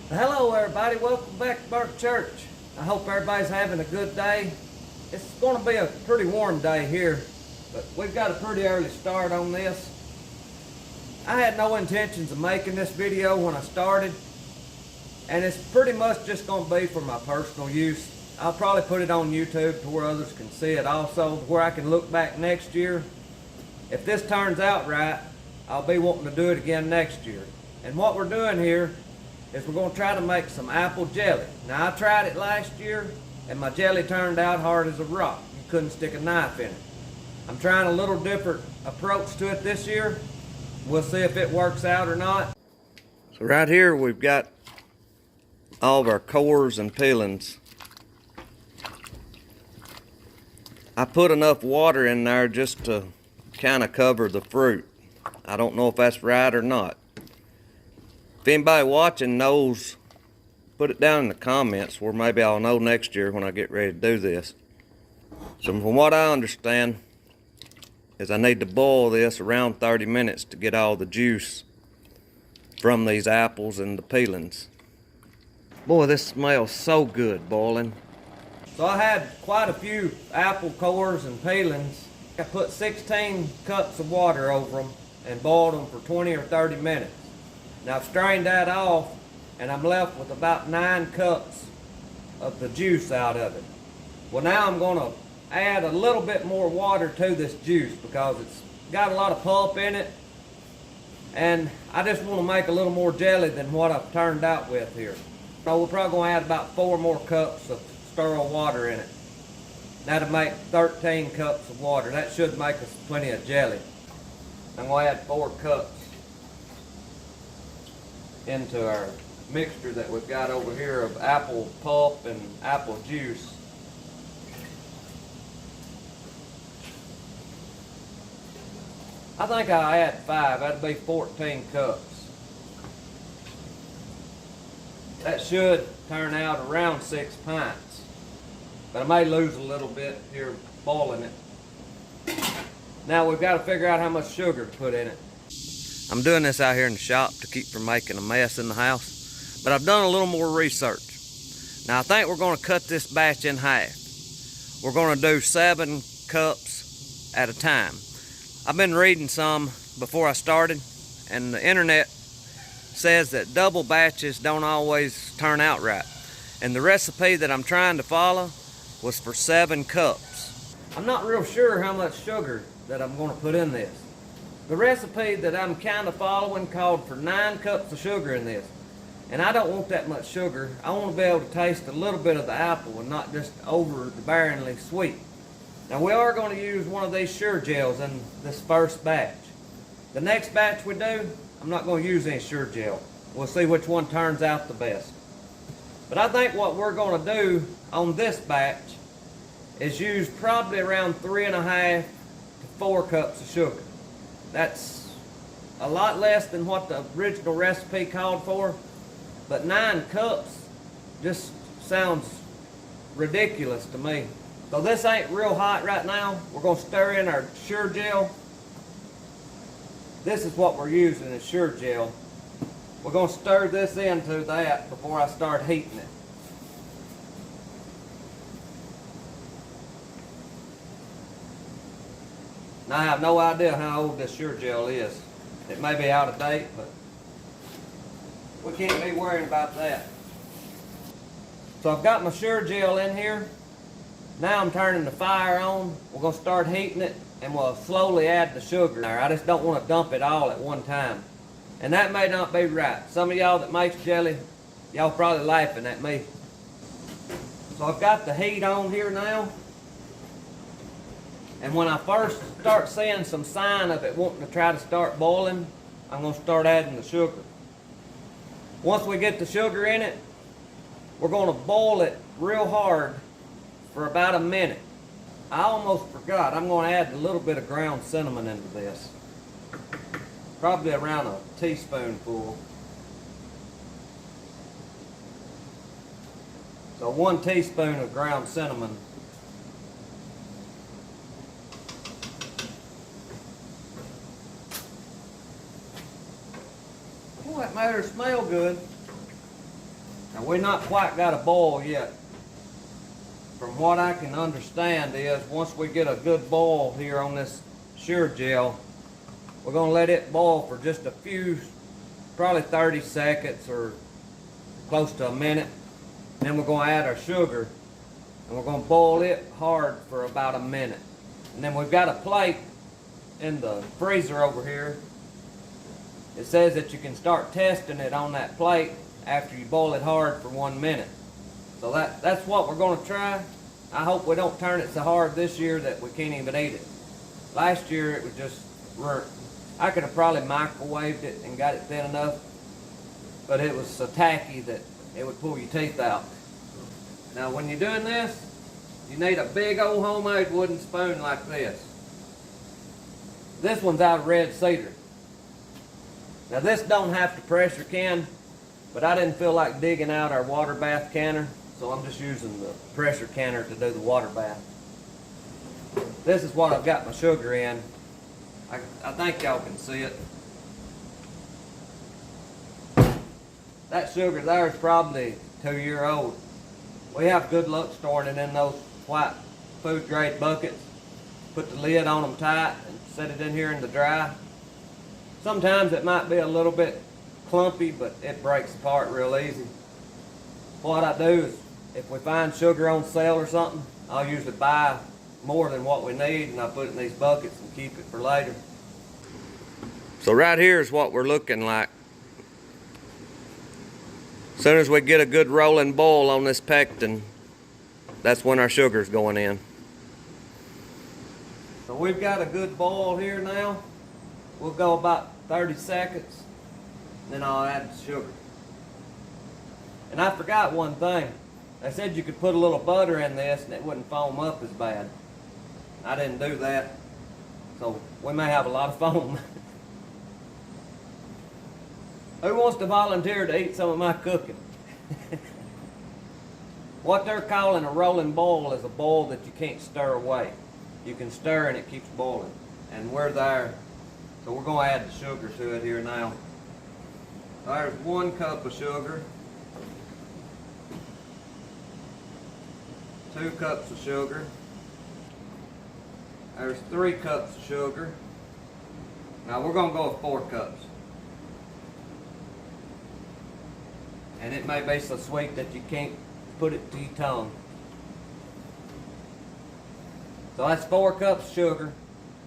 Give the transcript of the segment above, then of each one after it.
Hello everybody, welcome back to Burnt Church. I hope everybody's having a good day. It's going to be a pretty warm day here, but we've got a pretty early start on this. I had no intentions of making this video when I started, and it's pretty much just going to be for my personal use. I'll probably put it on YouTube to where others can see it also, where I can look back next year. If this turns out right, I'll be wanting to do it again next year. And what we're doing here is we're going to try to make some apple jelly. Now I tried it last year and my jelly turned out hard as a rock. You couldn't stick a knife in it. I'm trying a little different approach to it this year. We'll see if it works out or not. So right here we've got all of our cores and peelings. I put enough water in there just to kind of cover the fruit. I don't know if that's right or not. If anybody watching knows, put it down in the comments where maybe I'll know next year when I get ready to do this. So from what I understand is I need to boil this around 30 minutes to get all the juice from these apples and the peelings. Boy, this smells so good boiling. So I had quite a few apple cores and peelings. I put 16 cups of water over them and boiled them for 20 or 30 minutes. Now I've strained that off and I'm left with about 9 cups of the juice out of it. Well, now I'm going to add a little bit more water to this juice because it's got a lot of pulp in it, and I just want to make a little more jelly than what I've turned out with here. So we're probably going to add about 4 more cups of sterile water in it. That'll make 13 cups of water. That should make us plenty of jelly. I'm going to add 4 cups into our mixture that we've got over here of apple pulp and apple juice. I think I'll add 5. That'd be 14 cups. That should turn out around 6 pints. But I may lose a little bit here boiling it. Now we've got to figure out how much sugar to put in it. I'm doing this out here in the shop to keep from making a mess in the house, but I've done a little more research. Now I think we're going to cut this batch in half. We're going to do 7 cups at a time. I've been reading some before I started, and the internet says that double batches don't always turn out right. And the recipe that I'm trying to follow was for 7 cups. I'm not real sure how much sugar that I'm going to put in this. The recipe that I'm kind of following called for 9 cups of sugar in this. And I don't want that much sugar. I want to be able to taste a little bit of the apple and not just overbearingly sweet. Now we are going to use one of these Sure Gels in this first batch. The next batch we do, I'm not going to use any Sure Gel. We'll see which one turns out the best. But I think what we're going to do on this batch is use probably around 3.5 to 4 cups of sugar. That's a lot less than what the original recipe called for, but 9 cups just sounds ridiculous to me. So this ain't real hot right now. We're going to stir in our Sure Gel. This is what we're using, is Sure Gel. We're going to stir this into that before I start heating it. Now I have no idea how old this Sure Gel is. It may be out of date, but we can't be worrying about that. So I've got my Sure Gel in here. Now I'm turning the fire on. We're going to start heating it, and we'll slowly add the sugar there. I just don't want to dump it all at one time. And that may not be right. Some of y'all that makes jelly, y'all probably laughing at me. So I've got the heat on here now. And when I first start seeing some sign of it wanting to try to start boiling, I'm going to start adding the sugar. Once we get the sugar in it, we're going to boil it real hard for about a minute. I almost forgot, I'm going to add a little bit of ground cinnamon into this. Probably around a teaspoonful. So 1 teaspoon of ground cinnamon. Oh, that made her smell good. Now, we're not quite got a boil yet. From what I can understand is, once we get a good boil here on this sugar gel, we're going to let it boil for just a few, probably 30 seconds or close to a minute. Then we're going to add our sugar, and we're going to boil it hard for about a minute. And then we've got a plate in the freezer over here. It says that you can start testing it on that plate after you boil it hard for 1 minute. So that's what we're going to try. I hope we don't turn it so hard this year that we can't even eat it. Last year it was just burnt. I could have probably microwaved it and got it thin enough, but it was so tacky that it would pull your teeth out. Now when you're doing this, you need a big old homemade wooden spoon like this. This one's out of red cedar. Now this don't have to pressure can, but I didn't feel like digging out our water bath canner, so I'm just using the pressure canner to do the water bath. This is what I've got my sugar in. I think y'all can see it. That sugar there is probably 2-year-old. We have good luck storing it in those white food grade buckets. Put the lid on them tight and set it in here in the dry. Sometimes it might be a little bit clumpy, but it breaks apart real easy. What I do is, if we find sugar on sale or something, I'll usually buy more than what we need, and I put it in these buckets and keep it for later. So right here is what we're looking like. As soon as we get a good rolling boil on this pectin, that's when our sugar's going in. So we've got a good boil here now. We'll go about 30 seconds, then I'll add the sugar. And I forgot one thing. They said you could put a little butter in this and it wouldn't foam up as bad. I didn't do that, so we may have a lot of foam. Who wants to volunteer to eat some of my cooking? What they're calling a rolling boil is a boil that you can't stir away. You can stir and it keeps boiling. And we're there. So we're going to add the sugar to it here now. There's 1 cup of sugar. 2 cups of sugar. There's 3 cups of sugar. Now we're going to go with 4 cups. And it may be so sweet that you can't put it to your tongue. So that's 4 cups of sugar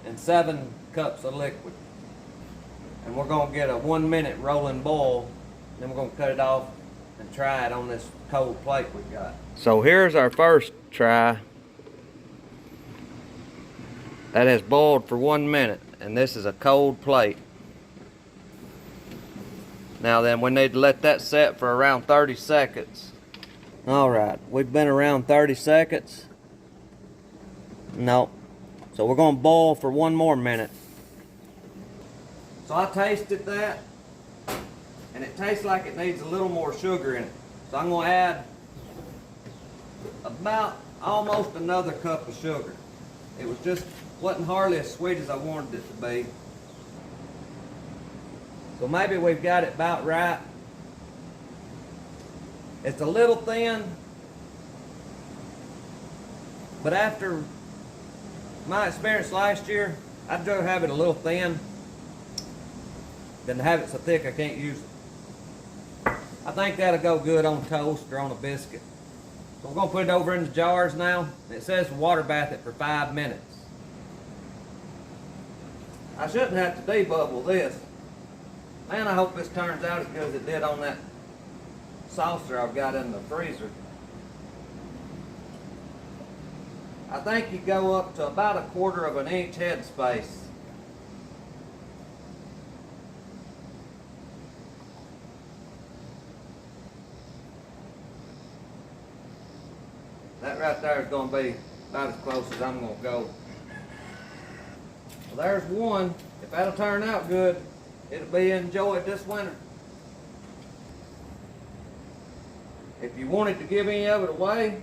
and 7 cups of liquid. And we're going to get a 1 minute rolling boil. Then we're going to cut it off and try it on this cold plate we've got. So here's our first try. That has boiled for 1 minute, and this is a cold plate. Now then, we need to let that set for around 30 seconds. Alright, we've been around 30 seconds. No. So we're going to boil for 1 more minute. So I tasted that, and it tastes like it needs a little more sugar in it. So I'm going to add about almost another cup of sugar. It was just wasn't hardly as sweet as I wanted it to be. So maybe we've got it about right. It's a little thin, but after my experience last year, I'd rather have it a little thin than to have it so thick I can't use it. I think that'll go good on toast or on a biscuit. So we're going to put it over in the jars now. It says water bath it for 5 minutes. I shouldn't have to debubble this. Man, I hope this turns out as good as it did on that saucer I've got in the freezer. I think you go up to about 1/4 of an inch head space. That right there is going to be about as close as I'm going to go. Well, there's one. If that'll turn out good, it'll be enjoyed this winter. If you wanted to give any of it away,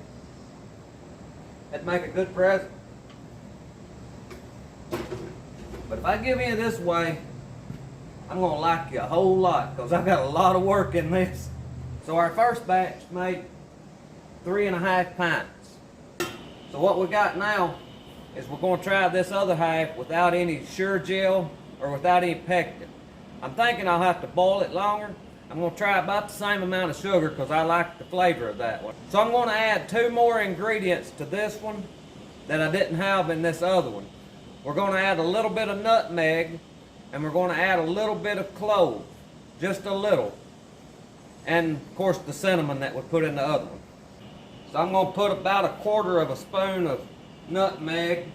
that'd make a good present. But if I give any of this away, I'm gonna like you a whole lot because I've got a lot of work in this. So our first batch made 3.5 pints. So what we got now is we're gonna try this other half without any Sure Gel or without any pectin. I'm thinking I'll have to boil it longer. I'm gonna try about the same amount of sugar because I like the flavor of that one. So I'm gonna add 2 more ingredients to this one that I didn't have in this other one. We're gonna add a little bit of nutmeg and we're gonna add a little bit of clove, just a little. And of course the cinnamon that we put in the other one. So I'm gonna put about 1/4 of a spoon of nutmeg,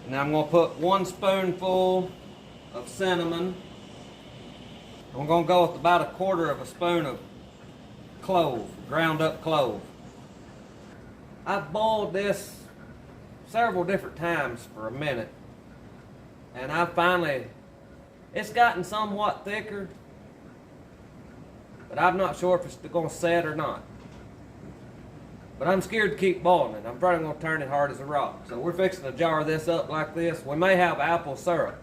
and I'm gonna put 1 spoonful of cinnamon. I'm gonna go with about 1/4 of a spoon of clove, ground up clove. I've boiled this several different times for a minute, and it's gotten somewhat thicker, but I'm not sure if it's gonna set or not. But I'm scared to keep boiling it. I'm probably gonna turn it hard as a rock. So we're fixing to jar this up like this. We may have apple syrup.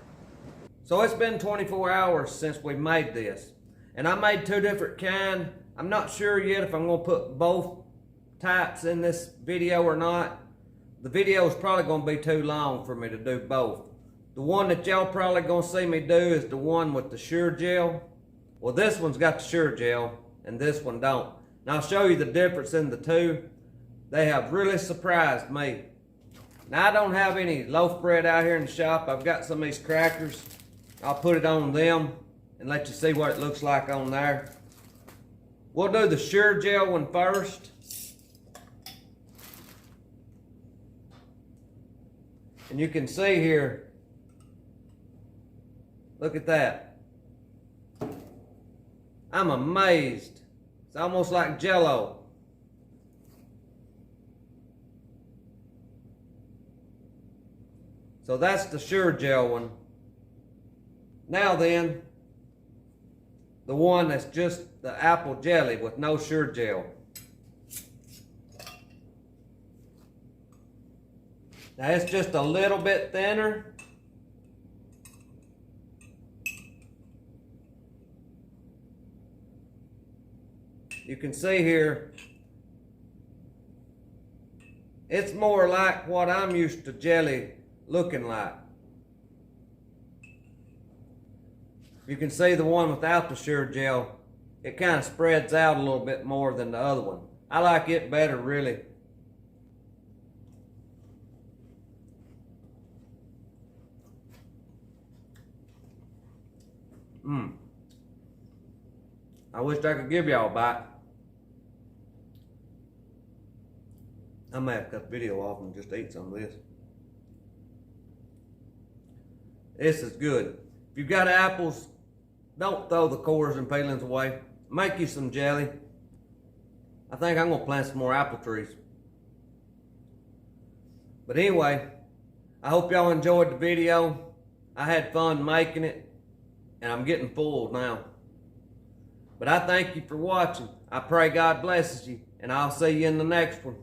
So it's been 24 hours since we made this. And I made 2 different kinds. I'm not sure yet if I'm gonna put both types in this video or not. The video is probably gonna be too long for me to do both. The one that y'all probably gonna see me do is the one with the Sure Gel. Well, this one's got the Sure Gel and this one don't. And I'll show you the difference in the two. They have really surprised me. Now I don't have any loaf bread out here in the shop. I've got some of these crackers. I'll put it on them and let you see what it looks like on there. We'll do the Sure Gel one first. And you can see here, look at that. I'm amazed. It's almost like Jell-O. So that's the Sure Gel one. Now then, the one that's just the apple jelly with no Sure Gel. Now it's just a little bit thinner. You can see here, it's more like what I'm used to jelly looking like. You can see the one without the Sure Gel, it kind of spreads out a little bit more than the other one. I like it better, really. I wish I could give y'all a bite. I may have to cut the video off and just eat some of this. This is good. If you've got apples, don't throw the cores and peelings away. Make you some jelly. I think I'm gonna plant some more apple trees. But anyway, I hope y'all enjoyed the video. I had fun making it, and I'm getting full now. But I thank you for watching. I pray God blesses you, and I'll see you in the next one.